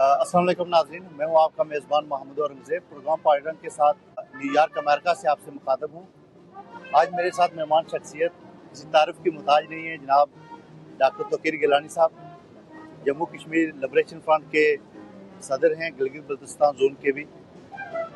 अस्सलाम वालेकुम नाज़रीन, मैं हूँ आपका मेज़बान मोहम्मद औरंगज़ेब। प्रोग्राम पार्टनर के साथ न्यूयॉर्क अमेरिका से आपसे मुखातब हूँ। आज मेरे साथ मेहमान शख्सियत किसी तारीफ़ की मुहताज नहीं है, जनाब डॉक्टर तौक़ीर गिलानी साहब जम्मू कश्मीर लिबरेशन फ्रंट के सदर हैं, गिलगित बल्तिस्तान जोन के भी।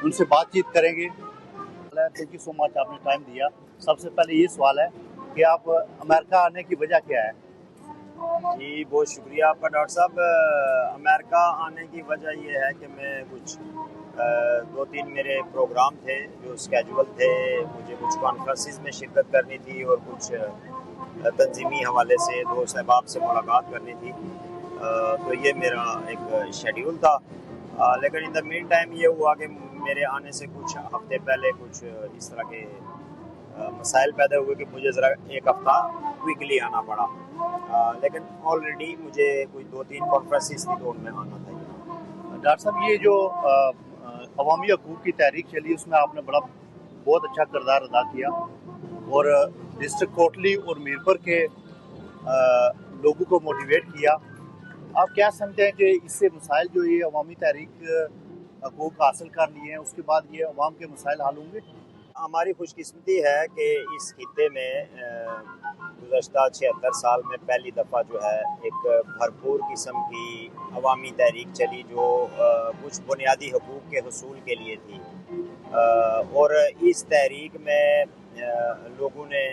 उनसे बातचीत करेंगे। थैंक यू सो मच, आपने टाइम दिया। सबसे पहले ये सवाल है कि आप अमेरिका आने की वजह क्या है? जी बहुत शुक्रिया आपका डॉक्टर साहब। अमेरिका आने की वजह ये है कि मैं कुछ 2-3 मेरे प्रोग्राम थे जो स्केजुअल थे, मुझे कुछ कॉन्फ्रेंसेस में शिरकत करनी थी और कुछ तंजीमी हवाले से दोस्त अहबाब से मुलाकात करनी थी। तो ये मेरा एक शेड्यूल था। लेकिन इन द मीन टाइम ये हुआ कि मेरे आने से कुछ हफ्ते पहले कुछ इस तरह के मसाइल पैदा हुए कि मुझे ज़रा एक हफ़्ता क्विकली आना पड़ा। लेकिन ऑलरेडी मुझे कोई 2-3 कॉन्फ्रेंसेस थी तो उनमें आना था। डॉक्टर साहब, ये जो अवामी हकूक़ की तहरीक चली, उसमें आपने बहुत अच्छा किरदार अदा किया और डिस्ट्रिक्ट कोटली और मीरपुर के लोगों को मोटिवेट किया। आप क्या समझते हैं कि इससे मसाइल जो ये अवामी तहरीक हकूक़ हासिल कर लिए हैं, उसके बाद ये अवाम के मसाइल हल होंगे? हमारी खुशकिस्मती है कि इस खित्ते में गुज़श्ता 76 साल में पहली दफ़ा जो है एक भरपूर किस्म की अवामी तहरीक चली जो कुछ बुनियादी हकूक़ के हसूल के लिए थी। और इस तहरीक में लोगों ने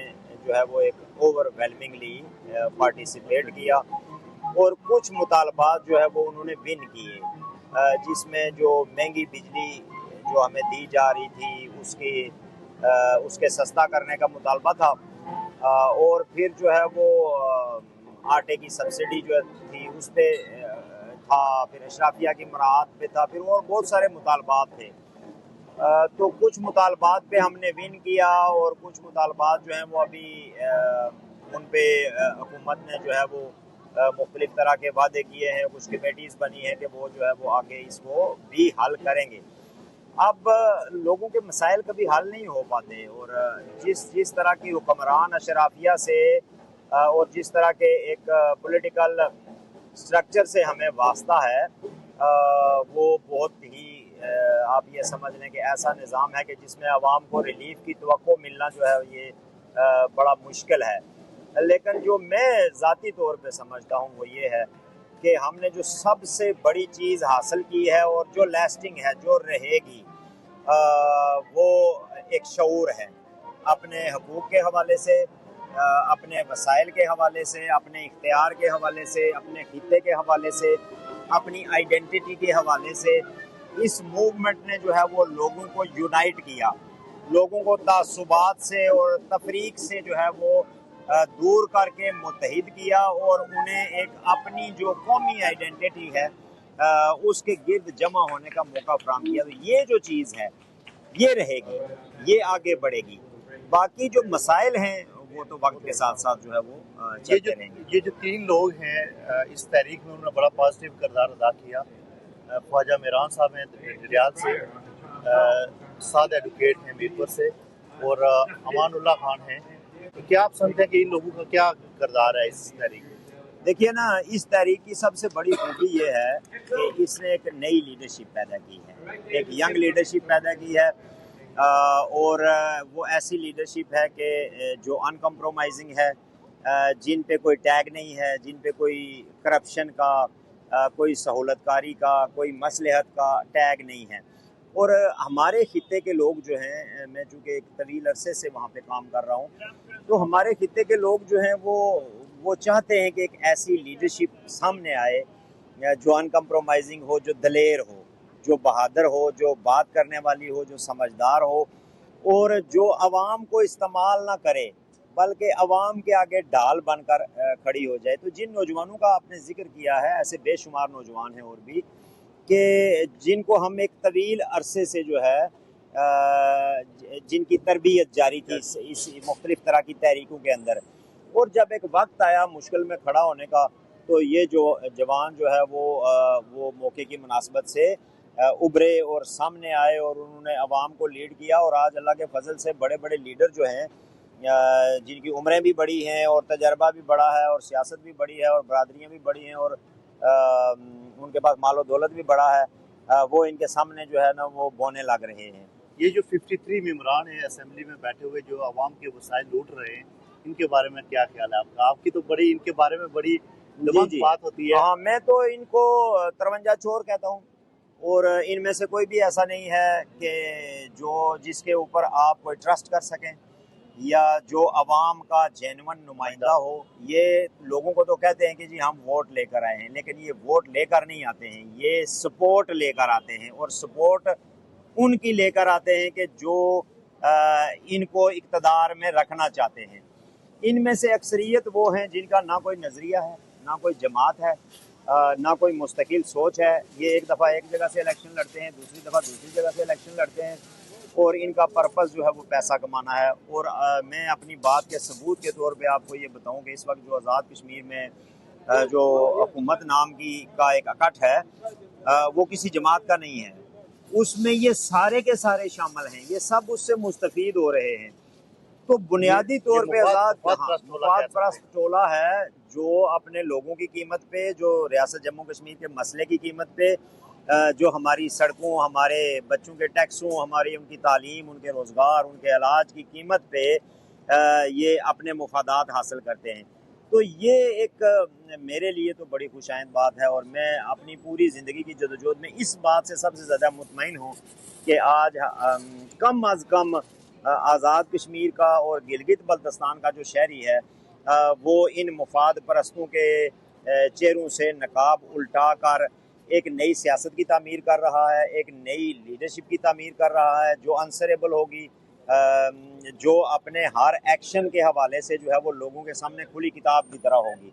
जो है वो एक ओवरवेलमिंगली पार्टिसिपेट किया और कुछ मुतालबात जो है वो उन्होंने विन किए, जिसमें जो महंगी बिजली जो हमें दी जा रही थी उसके सस्ता करने का मुतालबा था। और फिर जो है वो आटे की सब्सिडी जो थी उस पर था, फिर अशराफिया की मराहत पे था, फिर और बहुत सारे मुतालबात थे। तो कुछ मुतालबात पे हमने विन किया और कुछ मुतालबात जो हैं वो अभी उन पे हुकूमत ने जो है वो मुख्तलिफ तरह के वादे किए हैं, कुछ कमेटीज़ बनी हैं कि वो जो है वो आगे इसको भी हल करेंगे। अब लोगों के मसाइल कभी हल नहीं हो पाते और जिस तरह की हुक्मरान अशराफिया से और जिस तरह के एक पॉलिटिकल स्ट्रक्चर से हमें वास्ता है, वो बहुत ही आप ये समझ लें कि ऐसा निज़ाम है कि जिसमें आवाम को रिलीफ की तवक्को मिलना जो है ये बड़ा मुश्किल है। लेकिन जो मैं ज़ाती तौर पे समझता हूँ वो ये है कि हमने जो सबसे बड़ी चीज़ हासिल की है और जो लास्टिंग है, जो रहेगी, वो एक शऊर है अपने हकूक़ के हवाले से, अपने वसाइल के हवाले से, अपने इख्तियार के हवाले से, अपने खित्ते के हवाले से, अपनी आइडेंटिटी के हवाले से। इस मूवमेंट ने जो है वो लोगों को यूनाइट किया, लोगों को तासुबात से और तफरीक से जो है वो दूर करके मुत्तहिद किया और उन्हें एक अपनी जो कौमी आइडेंटिटी है उसके गिर्द जमा होने का मौका फराहम किया। तो ये जो चीज़ है ये रहेगी, ये आगे बढ़ेगी। बाकी जो मसाइल हैं वो तो वक्त के साथ साथ जो है वो चलते रहेंगे। ये जो 3 लोग हैं इस तहरीक में, उन्होंने बड़ा पॉजिटिव किरदार अदा किया। ख्वाजा मीरान साहब हैं रियाद से, साद एडवोकेट हैं मीरपुर से, और अमानुल्लाह खान हैं। तो क्या आप समझते हैं कि इन लोगों का क्या किरदार है इस तहरीक में? देखिए ना, इस तहरीक की सबसे बड़ी खूबी ये है कि इसने एक नई लीडरशिप पैदा की है, एक यंग लीडरशिप पैदा की है। और वो ऐसी लीडरशिप है कि जो अनकम्प्रोमाइजिंग है, जिन पे कोई टैग नहीं है, जिन पे कोई करप्शन का, कोई सहूलतकारी का, कोई मसलहत का टैग नहीं है। और हमारे खित्ते के लोग जो हैं, मैं चूँकि एक तवील अरसे से वहाँ पे काम कर रहा हूँ, तो हमारे खित्ते के लोग जो हैं वो चाहते हैं कि एक ऐसी लीडरशिप सामने आए जो अनकम्प्रोमाइजिंग हो, जो दलेर हो, जो बहादुर हो, जो बात करने वाली हो, जो समझदार हो और जो आवाम को इस्तेमाल ना करे बल्कि आवाम के आगे ढाल बनकर खड़ी हो जाए। तो जिन नौजवानों का आपने जिक्र किया है, ऐसे बेशुमार नौजवान हैं और भी कि जिनको हम एक तवील अरसे से जो है जिनकी तरबियत जारी थी इस मुख्तलिफ तरह की तहरीकों के अंदर, और जब एक वक्त आया मुश्किल में खड़ा होने का, तो ये जो जवान जो है वो मौके की मुनासबत से उभरे और सामने आए और उन्होंने अवाम को लीड किया। और आज अल्लाह के फजल से बड़े बड़े लीडर जो हैं, जिनकी उम्रें भी बड़ी हैं और तजर्बा भी बड़ा है और सियासत भी बड़ी है और बरादरियाँ भी बड़ी हैं और ان کے پاس مال و دولت بھی بڑا ہے، وہ ان کے سامنے جو ہے نا وہ بونے لگ رہے ہیں۔ یہ جو 53 ممبران ہیں اسمبلی میں بیٹھے ہوئے جو عوام کے وسائل لوٹ رہے ہیں، ان کے بارے میں کیا خیال ہے آپ کا؟ آپ کی تو بڑی ان کے بارے میں بڑی دماغ بات ہوتی ہے۔ ہاں، میں تو ان کو 53 چور کہتا ہوں، اور ان میں سے کوئی بھی ایسا نہیں ہے کہ جس کے اوپر آپ کوئی ٹرسٹ کر سکیں یا جو عوام کا جینون نمائندہ ہو۔ یہ لوگوں کو تو کہتے ہیں کہ جی ہم ووٹ لے کر آئے ہیں، لیکن یہ ووٹ لے کر نہیں آتے ہیں، یہ سپورٹ لے کر آتے ہیں، اور سپورٹ ان کی لے کر آتے ہیں کہ جو ان کو اقتدار میں رکھنا چاہتے ہیں۔ ان میں سے اکثریت وہ ہیں جن کا نہ کوئی نظریہ ہے، نہ کوئی جماعت ہے، نہ کوئی مستقل سوچ ہے۔ یہ ایک دفعہ ایک جگہ سے الیکشن لڑتے ہیں، دوسری دفعہ دوسری جگہ سے الیکشن لڑتے ہیں، اور ان کا پرپس جو ہے وہ پیسہ کمانا ہے۔ اور میں اپنی بات کے ثبوت کے طور پہ آپ کو یہ بتاؤں کہ اس وقت جو آزاد کشمیر میں جو حکومت نام کا ایک اکٹھ ہے، وہ کسی جماعت کا نہیں ہے، اس میں یہ سارے کے سارے شامل ہیں، یہ سب اس سے مستفید ہو رہے ہیں۔ تو بنیادی طور پہ مفاد پرست ٹولہ ہے جو اپنے لوگوں کی قیمت پہ، جو ریاست جموں کشمیر کے مسئلے کی قیمت پہ، جو ہماری سڑکوں، ہمارے بچوں کے ٹیکسوں، ہماری ان کی تعلیم، ان کے روزگار، ان کے علاج کی قیمت پہ یہ اپنے مفادات حاصل کرتے ہیں۔ تو یہ ایک میرے لیے تو بڑی خوش آئند بات ہے، اور میں اپنی پوری زندگی کی جدوجہد میں اس بات سے سب سے زیادہ مطمئن ہوں کہ آج کم از کم آزاد کشمیر کا اور گلگت بلتستان کا جو شہری ہے وہ ان مفاد پرستوں کے چہروں سے نقاب الٹا کر ایک نئی سیاست کی تعمیر کر رہا ہے، ایک نئی لیڈرشپ کی تعمیر کر رہا ہے جو انسریبل ہوگی، جو اپنے ہر ایکشن کے حوالے سے جو ہے وہ لوگوں کے سامنے کھلی کتاب کی طرح ہوگی۔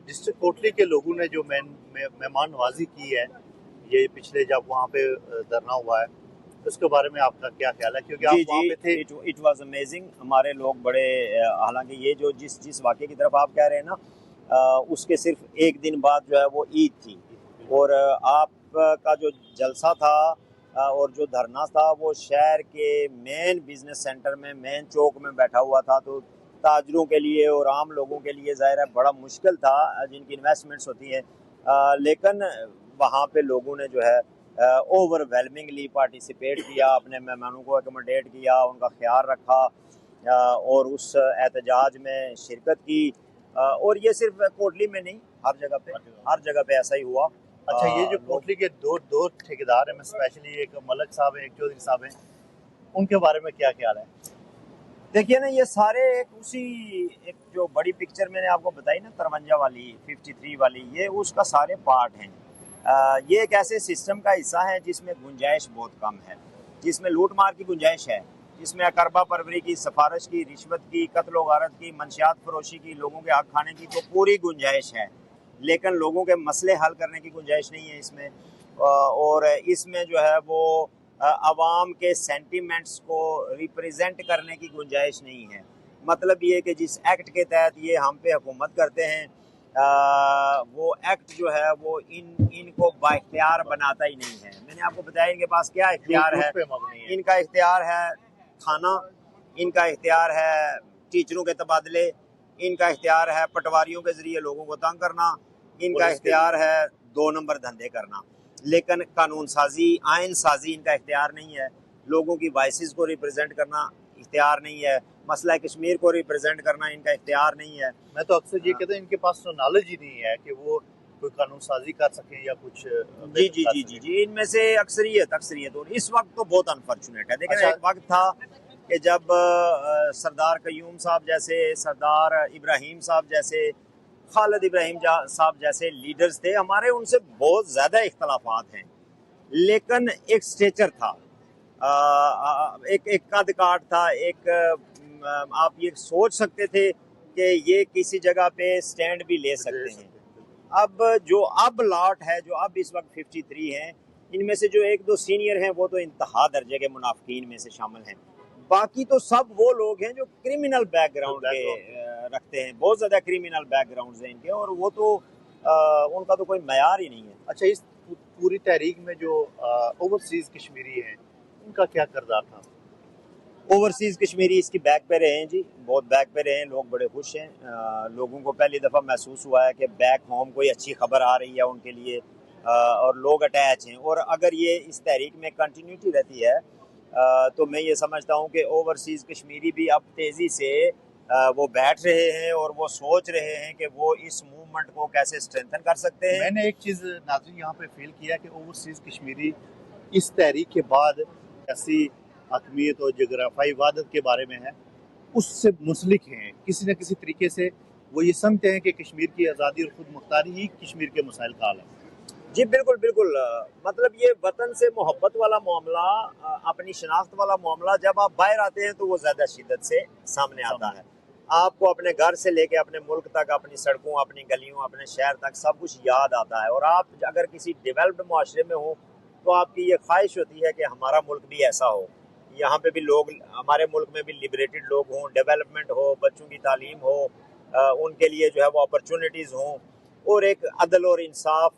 ڈسٹرکٹ کوٹلی کے لوگوں نے جو مہمان نوازی کی ہے، یہ پچھلے جب وہاں پہ دھرنا ہوا ہے، اس کے بارے میں آپ کا کیا خیال ہے؟ کیونکہ آپ وہاں پہ تھے۔ It was amazing. ہمارے لوگ بڑے، حالانکہ یہ جو جس واقعے کی طرف آپ کہہ رہے ہیں نا، اس کے صرف ایک دن بعد جو ہے وہ عید تھی، اور آپ کا جو جلسہ تھا اور جو دھرنا تھا وہ شہر کے مین بزنس سینٹر میں، مین چوک میں بیٹھا ہوا تھا، تو تاجروں کے لیے اور عام لوگوں کے لیے ظاہر ہے بڑا مشکل تھا، جن کی انویسٹمنٹس ہوتی ہیں، لیکن وہاں پہ لوگوں نے جو ہے اوور ویلمنگلی پارٹیسپیٹ کیا، اپنے مہمانوں کو اکوموڈیٹ کیا، ان کا خیال رکھا، اور اس احتجاج میں شرکت کی، اور یہ صرف کوٹلی میں نہیں، ہر جگہ پہ ایسا ہی ہوا۔ اچھا، یہ جو کوٹلی کے دو ٹھیکیدار ہیں، میں اسپیشلی ایک ملک صاحب ہیں، ایک چودھری صاحب ہیں، ان کے بارے میں کیا خیال ہے؟ دیکھیے نا، یہ سارے ایک جو بڑی پکچر میں نے آپ کو بتائی نا، 53 والی، 53 والی، یہ اس کا سارے پارٹ ہیں۔ یہ ایک ایسے سسٹم کا حصہ ہے جس میں گنجائش بہت کم ہے، جس میں لوٹ مار کی گنجائش ہے، جس میں اقربا پروری کی، سفارش کی، رشوت کی، قتل و غارت کی، منشیات فروشی کی، لوگوں کے حق کھانے کی تو پوری گنجائش ہے، لیکن لوگوں کے مسئلے حل کرنے کی گنجائش نہیں ہے اس میں، اور اس میں جو ہے وہ عوام کے سینٹیمنٹس کو ریپریزنٹ کرنے کی گنجائش نہیں ہے۔ مطلب یہ کہ جس ایکٹ کے تحت یہ ہم پہ حکومت کرتے ہیں، وہ ایکٹ جو ہے وہ ان کو با اختیار بناتا ہی نہیں ہے۔ میں نے آپ کو بتایا ان کے پاس کیا اختیار ہے۔ ان کا اختیار ہے کھانا، ان کا اختیار ہے ٹیچروں کے تبادلے، ان کا اختیار ہے پٹواریوں کے ذریعے لوگوں کو تنگ کرنا، ان کا اختیار ہے 2 نمبر دھندے کرنا، لیکن قانون سازی، آئین سازی ان کا اختیار نہیں ہے، لوگوں کی وائسز کو ریپرزینٹ کرنا اختیار نہیں ہے، مسئلہ کشمیر کو ریپرزینٹ کرنا ان کا اختیار نہیں ہے۔ میں تو اکثر یہ کہتا ہوں ان کے پاس تو نالج ہی نہیں ہے کہ وہ کوئی قانون سازی کر سکیں یا کچھ۔ جی، ان میں سے اکثریت، اور اس وقت تو بہت انفارچونیٹ ہے۔ دیکھیں ایک وقت تھا کہ جب سردار قیوم صاحب جیسے، سردار ابراہیم صاحب جیسے، خالد ابراہیم صاحب جیسے لیڈرز تھے ہمارے، ان سے بہت زیادہ اختلافات ہیں، لیکن ایک سٹیچر تھا، ایک قد کاٹ تھا، ایک آپ یہ سوچ سکتے تھے کہ یہ کسی جگہ پہ سٹینڈ بھی لے سکتے ہیں۔ اب لاٹ ہے جو اب اس وقت 53 ہیں، ان میں سے جو 1-2 سینئر ہیں وہ تو انتہا درجے کے منافقین میں سے شامل ہیں، باقی تو سب وہ لوگ ہیں جو کرمنل بیک گراؤنڈ کے رکھتے ہیں، بہت زیادہ کرمنل بیک گراؤنڈز ہیں ان کے، اور وہ تو ان کا تو کوئی معیار ہی نہیں ہے۔ اچھا، اس پوری تحریک میں جو اوورسیز کشمیری ہیں ان کا کیا کردار تھا؟ ओवरसीज़ कश्मीरी इसकी बैक पे रहे हैं जी, बहुत बैक पे रहे हैं, लोग बड़े खुश हैं। लोगों को पहली दफ़ा महसूस हुआ है कि बैक होम कोई अच्छी खबर आ रही है उनके लिए, और लोग अटैच हैं। और अगर ये इस तहरीक में कंटिन्यूटी रहती है तो मैं ये समझता हूँ कि ओवरसीज़ कश्मीरी भी अब तेज़ी से वो बैठ रहे हैं और वो सोच रहे हैं कि वो इस मूवमेंट को कैसे स्ट्रेंथन कर सकते हैं। मैंने एक चीज़ नाज़रीन यहाँ पे फील किया कि ओवरसीज़ कश्मीरी इस तहरीक के बाद ऐसी हकमियत और जगराफाई वादत के बारे में है, उससे मुंसलिक हैं। किसी न किसी तरीके से वो ये समझते हैं कि कश्मीर की आज़ादी और खुद मुख्तारी ही कश्मीर के मसाइल का हल है। जी बिल्कुल बिल्कुल, मतलब ये वतन से मोहब्बत वाला मामला, अपनी शनाख्त वाला मामला जब आप बाहर आते हैं तो वो ज़्यादा शिद्दत से सामने आता है। आपको अपने घर से लेके अपने मुल्क तक, अपनी सड़कों, अपनी गलियों, अपने शहर तक सब कुछ याद आता है। और आप अगर किसी डेवलप्ड माशरे में हो तो आपकी ये ख्वाहिश होती है कि हमारा मुल्क भी ऐसा हो, यहाँ पे भी लोग, हमारे मुल्क में भी लिबरेटेड लोग हों, डेवलपमेंट हो, बच्चों की तालीम हो, उनके लिए जो है वो अपॉर्चुनिटीज़ हों, और एक अदल और इंसाफ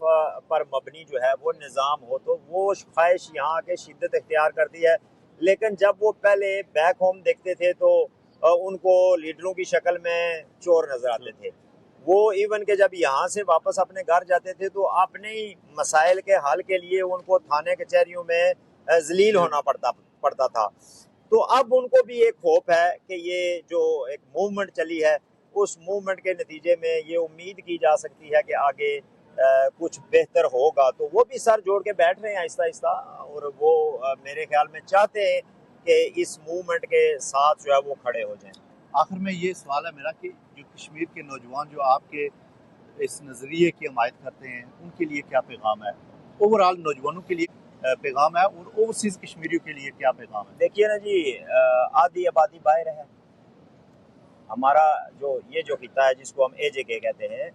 पर मबनी जो है वो निज़ाम हो। तो वो ख्वाहिश यहाँ के शिद्दत इख्तियार करती है। लेकिन जब वो पहले बैक होम देखते थे तो उनको लीडरों की शक्ल में चोर नजर आते थे। वो इवन के जब यहाँ से वापस अपने घर जाते थे तो अपने ही मसाइल के हल के लिए उनको थाने कचहरियों में जलील होना पड़ता था। तो अब उनको भी एक होप है कि ये जो एक मूवमेंट चली है, उस मूवमेंट के नतीजे में ये उम्मीद की जा सकती है कि आगे कुछ बेहतर होगा। तो वो भी सर जोड़ के बैठ रहे हैं आहिस्ता आहिस्ता, और वो मेरे ख्याल में चाहते हैं कि इस मूवमेंट के साथ जो है वो खड़े हो जाएं। आखिर में ये सवाल है मेरा कि जो कश्मीर के नौजवान जो आपके इस नज़रिए की हमायत करते हैं, उनके लिए क्या पैगाम है? ओवरऑल नौजवानों के लिए पैगाम है, और ओवरसीज़ कश्मीरियों के लिए क्या पैगाम है? देखिए ना जी, आधी आबादी बाहर है। हमारा जो खिता है जिसको हम AJK कहते हैं,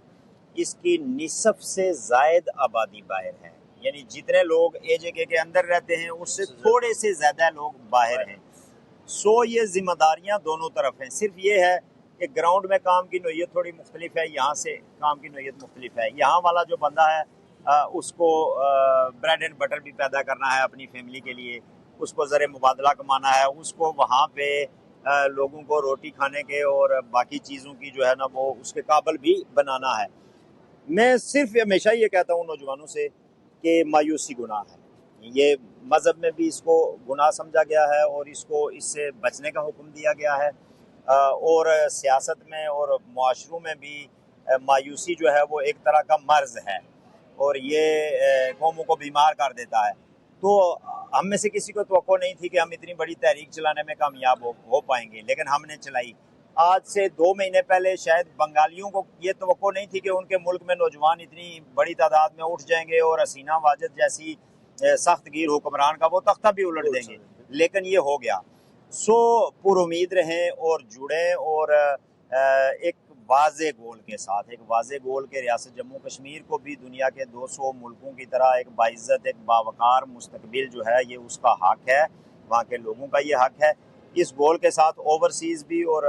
इसकी निसफ से जायद आबादी बाहर है। यानी जितने लोग AJK के अंदर रहते हैं उससे थोड़े से ज़्यादा लोग बाहर हैं। सो ये जिम्मेदारियां दोनों तरफ हैं। सिर्फ ये है कि ग्राउंड में काम की नोयत थोड़ी मुख्तलिफ है, यहाँ से काम की नोयत मुख्तलिफ है। यहाँ वाला जो बंदा है उसको ब्रेड एंड बटर भी पैदा करना है अपनी फैमिली के लिए, उसको ज़र मुबादला कमाना है, उसको वहाँ पे लोगों को रोटी खाने के और बाकी चीज़ों की जो है ना वो उसके काबिल भी बनाना है। मैं सिर्फ हमेशा ये कहता हूँ नौजवानों से कि मायूसी गुनाह है। ये मज़हब में भी इसको गुनाह समझा गया है और इसको इससे बचने का हुक्म दिया गया है, और सियासत में और मुआशरों में भी मायूसी जो है वो एक तरह का मर्ज़ है और ये कौमों को बीमार कर देता है। तो हम में से किसी को तवक्को नहीं थी कि हम इतनी बड़ी तहरीक चलाने में कामयाब हो पाएंगे, लेकिन हमने चलाई। आज से 2 महीने पहले शायद बंगालियों को ये तवक्को नहीं थी कि उनके मुल्क में नौजवान इतनी बड़ी तादाद में उठ जाएंगे और हसीना वाजिद जैसी सख्त गिर हुक्मरान का वो तख्ता भी उलट देंगे, लेकिन ये हो गया। सो पुरुमीद रहें और जुड़ें, और एक वाज़े गोल के साथ, एक वाज़े गोल के रियासत जम्मू कश्मीर को भी दुनिया के 200 मुल्कों की तरह एक बाइज़्ज़त, एक बावकार मुस्तकबिल जो है ये उसका हक है, वहाँ के लोगों का ये हक है। इस गोल के साथ ओवरसीज़ भी और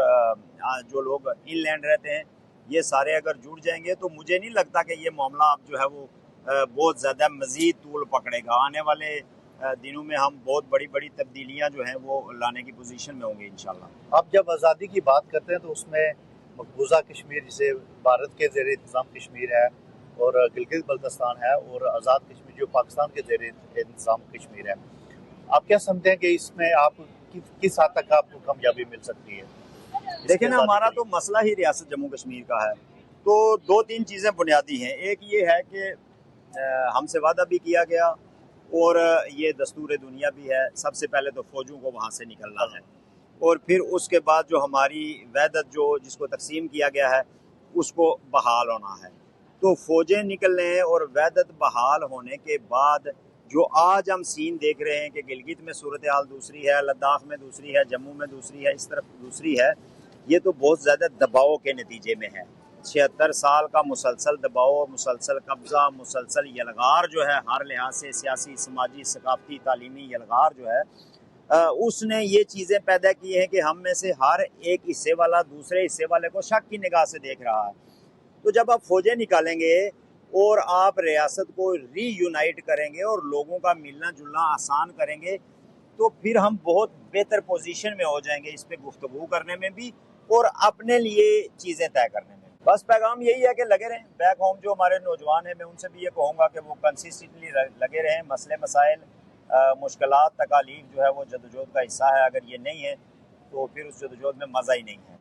जो लोग इनलैंड रहते हैं ये सारे अगर जुड़ जाएंगे तो मुझे नहीं लगता कि ये मामला अब जो है वो बहुत ज़्यादा मज़ीद तूल पकड़ेगा। आने वाले दिनों में हम बहुत बड़ी बड़ी तब्दीलियाँ जो हैं वो लाने की पोजीशन में होंगे इंशाल्लाह। आप जब आज़ादी की बात करते हैं तो उसमें मकबूजा कश्मीर, जिसे भारत के ज़ेर इंतज़ाम कश्मीर है, और गिलगित बल्तिस्तान है, और आज़ाद कश्मीर जो पाकिस्तान के ज़ेर इंतज़ाम कश्मीर है, आप क्या समझते हैं कि इसमें आप किस हद तक आपको कामयाबी मिल सकती है? देखिए ना, हमारा तो मसला ही रियासत जम्मू कश्मीर का है। तो 2-3 चीज़ें बुनियादी हैं। एक ये है कि हमसे वादा भी किया गया और ये दस्तूर दुनिया भी है, सबसे पहले तो फ़ौजों को वहाँ से निकलना है, और फिर उसके बाद जो हमारी वहदत जो जिसको तकसीम किया गया है उसको बहाल होना है। तो फ़ौजें निकलने हैं और वहदत बहाल होने के बाद जो आज हम सीन देख रहे हैं कि गिलगित में सूरत हाल दूसरी है, लद्दाख में दूसरी है, जम्मू में दूसरी है, इस तरफ दूसरी है, ये तो बहुत ज़्यादा दबाव के नतीजे में है। 76 साल का मुसलसल दबाव, मुसलसल कब्ज़ा, मुसलसल यलगार जो है हर लिहाज से, सियासी, समाजी, सकाफती, तालीमी यलगार जो है, उसने ये चीज़ें पैदा की हैं कि हम में से हर एक हिस्से वाला दूसरे हिस्से वाले को शक की निगाह से देख रहा है। तो जब आप फ़ौजें निकालेंगे और आप रियासत को रीयूनाइट करेंगे और लोगों का मिलना जुलना आसान करेंगे, تو پھر ہم بہت بہتر پوزیشن میں ہو جائیں گے اس پہ گفتگو کرنے میں بھی اور اپنے لیے چیزیں طے کرنے میں. بس پیغام یہی ہے کہ لگے رہیں. بیک ہوم جو ہمارے نوجوان ہیں میں ان سے بھی یہ کہوں گا کہ وہ کنسسٹنٹلی لگے رہیں. مسئلے مسائل مشکلات تکالیف جو ہے وہ جدوجہد کا حصہ ہے. اگر یہ نہیں ہے تو پھر اس جدوجہد میں مزہ ہی نہیں ہے.